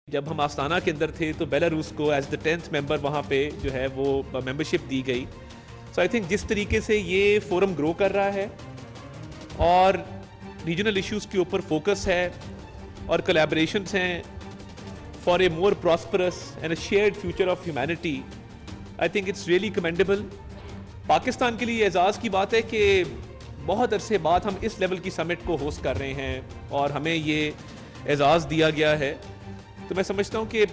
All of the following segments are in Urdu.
جب ہم آستانہ کے اندر تھے تو بیلاروس کو ایز دا 10th ممبر وہاں پہ جو ہے وہ ممبرشپ دی گئی. سو آئی تھنک جس طریقے سے یہ فورم گرو کر رہا ہے اور ریجنل ایشوز کے اوپر فوکس ہے اور کولیبریشنس ہیں for a more prosperous and a shared future of humanity, I think it's really commendable. Pakistan کے لیے اعزاز کی بات ہے کہ بہت عرصے بعد ہم اس لیول کی سمٹ کو ہوسٹ کر رہے ہیں اور ہمیں یہ اعزاز دیا گیا ہے. تو میں سمجھتا ہوں کہ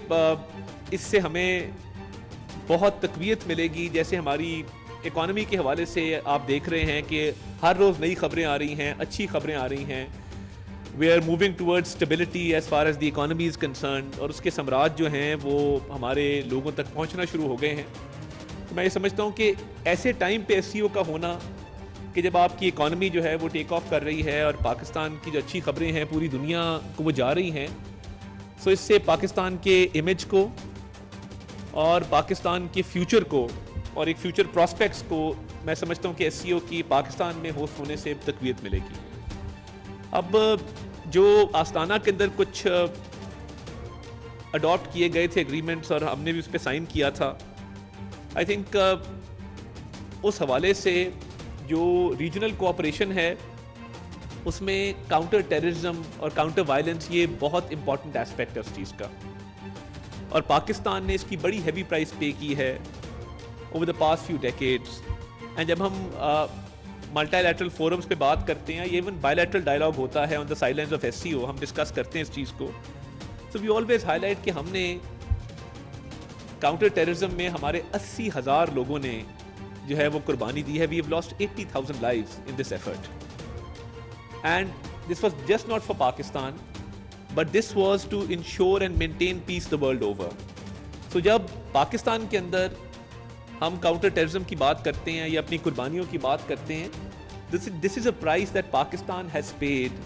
اس سے ہمیں بہت تقویت ملے گی. جیسے ہماری اکانومی کے حوالے سے آپ دیکھ رہے ہیں کہ ہر روز نئی خبریں آ رہی ہیں, اچھی خبریں آ رہی ہیں. We are moving toward stability as far as the economy is concerned, اور اس کے ثمرات جو ہیں وہ ہمارے لوگوں تک پہنچنا شروع ہو گئے ہیں. تو میں یہ سمجھتا ہوں کہ ایسے ٹائم پہ ایس سی او کا ہونا کہ جب آپ کی اکانومی جو ہے وہ ٹیک آف کر رہی ہے اور پاکستان کی جو اچھی خبریں ہیں پوری دنیا کو وہ جا رہی ہیں, سو اس سے پاکستان کے امیج کو اور پاکستان کے فیوچر کو اور ایک فیوچر پراسپیکٹس کو میں سمجھتا ہوں کہ ایس سی او کی پاکستان میں ہوسٹ ہونے سے تقویت ملے گی. اب جو آستانہ کے اندر کچھ اڈاپٹ کیے گئے تھے اگریمنٹس اور ہم نے بھی اس پہ سائن کیا تھا, آئی تھنک اس حوالے سے جو ریجنل کوآپریشن ہے اس میں کاؤنٹر ٹیررزم اور کاؤنٹر وائلنس یہ بہت امپورٹنٹ ایسپیکٹ ہے اس چیز کا, اور پاکستان نے اس کی بڑی ہیوی پرائس پے کی ہے over the past few decades. And جب ہم ملٹی لیٹرل فورمز پہ بات کرتے ہیں, ایون بائی لیٹرل ڈائلاگ ہوتا ہے on the side lines of S C O, ہم ڈسکس کرتے ہیں اس چیز کو. So we always highlight کہ ہم نے کاؤنٹر ٹیررزم میں ہمارے 80,000 لوگوں نے جو ہے وہ قربانی دی ہے. We have lost 80,000 lives in this effort. And this was just not for Pakistan, but this was to ensure and maintain peace the world over. So جب پاکستان کے اندر ہم کاؤنٹر ٹیررزم کی بات کرتے ہیں یا اپنی قربانیوں کی بات کرتے ہیں, this is a price that Pakistan has paid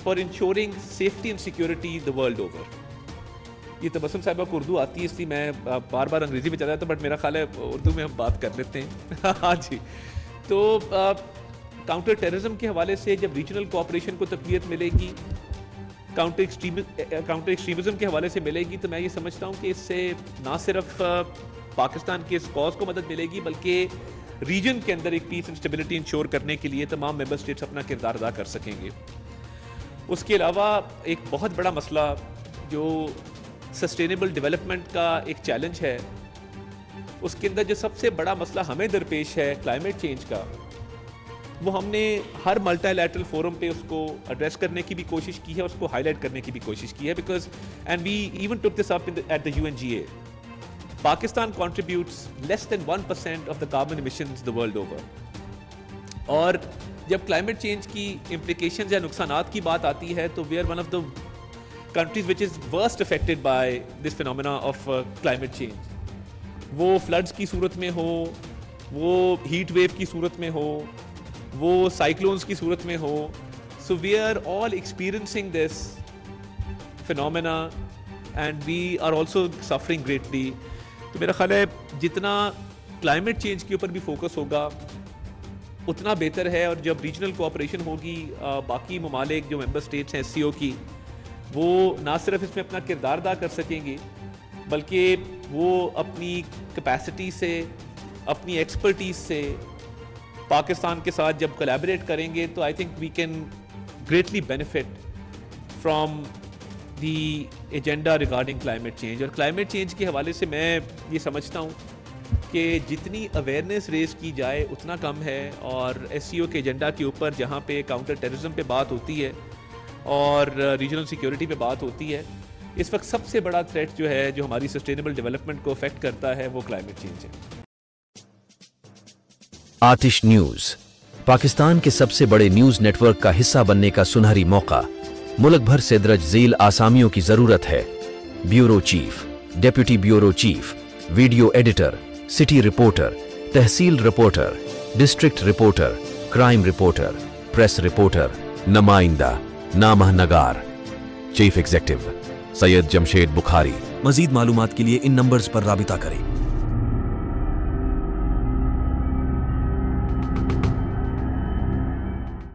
for ensuring safety and security the world over. یہ تبسم صاحبہ کو اردو آتی ہے اس لیے میں بار بار انگریزی میں چلا جاتا ہوں, بٹ میرا خیال ہے اردو میں ہم بات کر لیتے ہیں. ہاں جی, تو کاؤنٹر ٹیررزم کے حوالے سے جب ریجنل کوآپریشن کو تقویت ملے گی, کاؤنٹر ایکسٹریمزم کے حوالے سے ملے گی, تو میں یہ سمجھتا ہوں کہ اس سے نہ صرف پاکستان کے اس کاز کو مدد ملے گی بلکہ ریجن کے اندر ایک پیس اینڈ اسٹیبلٹی انشور کرنے کے لیے تمام ممبر اسٹیٹس اپنا کردار ادا کر سکیں گے. اس کے علاوہ ایک بہت بڑا مسئلہ جو سسٹینیبل ڈیولپمنٹ کا ایک چیلنج ہے, اس کے اندر جو سب سے بڑا مسئلہ ہمیں درپیش ہے کلائمیٹ چینج کا, وہ ہم نے ہر ملٹی لیٹرل فورم پہ اس کو ایڈریس کرنے کی بھی کوشش کی ہے, اس کو ہائی لائٹ کرنے کی بھی کوشش کی ہے. Because and we even took this up at the UNGA, Pakistan contributes less than 1% of the carbon emissions the world over. اور جب کلائمیٹ چینج کی امپلیکیشنز یا نقصانات کی بات آتی ہے تو we are one of the countries which is worst affected by this phenomena of climate change. وہ فلڈز کی صورت میں ہو, وہ ہیٹ ویو کی صورت میں ہو, وہ سائیکلونز کی صورت میں ہو. So we are all experiencing this phenomena and we are also suffering greatly. تو میرا خیال ہے جتنا کلائمیٹ چینج کے اوپر بھی فوکس ہوگا اتنا بہتر ہے, اور جب ریجنل کوآپریشن ہوگی باقی ممالک جو ممبر اسٹیٹس ہیں ایس سی او کی, وہ نہ صرف اس میں اپنا کردار ادا کر سکیں گے بلکہ وہ اپنی کیپیسٹی سے, اپنی ایکسپرٹیز سے پاکستان کے ساتھ جب کولیبریٹ کریں گے تو I think we can greatly benefit from the agenda regarding climate change. اور کلائمیٹ چینج کے حوالے سے میں یہ سمجھتا ہوں کہ جتنی اویئرنیس ریز کی جائے اتنا کم ہے, اور ایس سی او کے ایجنڈا کے اوپر جہاں پہ کاؤنٹر ٹیررزم پہ بات ہوتی ہے اور ریجنل سیکیورٹی پہ بات ہوتی ہے, اس وقت سب سے بڑا تھریٹ جو ہے جو ہماری سسٹینیبل ڈیولپمنٹ کو افیکٹ کرتا ہے وہ کلائمیٹ چینج ہے. آتش نیوز پاکستان کے سب سے بڑے نیوز نیٹ ورک کا حصہ بننے کا سنہری موقع. ملک بھر سے درج ذیل آسامیوں کی ضرورت ہے. Bureau chief, deputy bureau chief, video editor, city reporter, tehsil reporter, district reporter, crime reporter, press reporter, نمائندہ, نامہ نگار. Chief executive Syed Jamshed Bukhari. مزید معلومات کے لیے ان نمبرز پر رابطہ کریں.